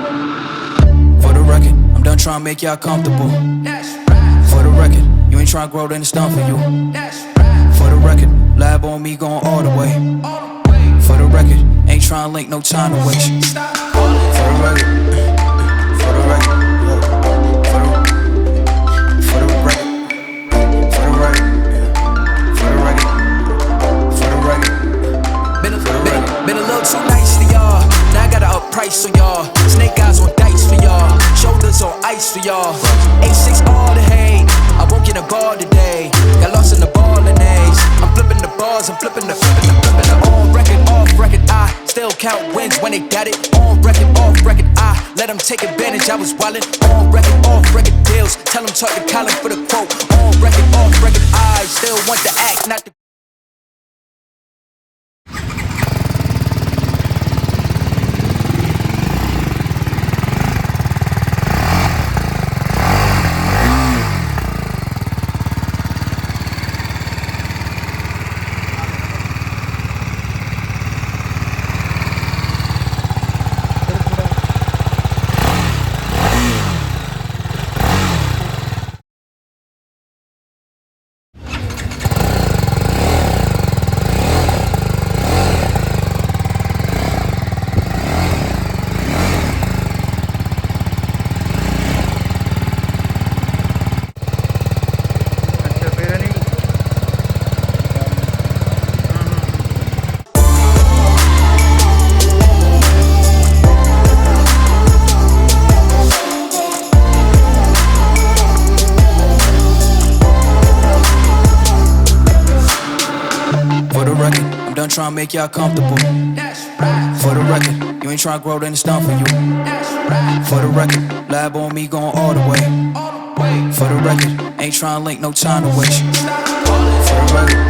For the record, I'm done trying to make y'all comfortable. For the record, you ain't trying to grow, then it's done for you. For the record, lab on me going all the way. For the record, ain't trying to link, no time to waste. For the record, for the record, for the record, for the record, for the record, for the record. Been a little too nice to y'all. Now I gotta up price for y'all. Snake eyes on dice for y'all. Shoulders on ice for y'all. A6 all the hate. I won't get a ball today. Got lost in the ball and A's. I'm flipping the bars, I'm flipping the on record, off record. I still count wins when they got it. On record, off record. I let them take advantage. I was wildin'. On record, off record deals. Tell them talk to Colin for the quote. On record, off record. I still want the act, not the. Trying to make y'all comfortable. For the record, you ain't trying to grow, then it's done for you. For the record, lab on me going all the way. For the record, ain't trying to link, no time to waste. For the record.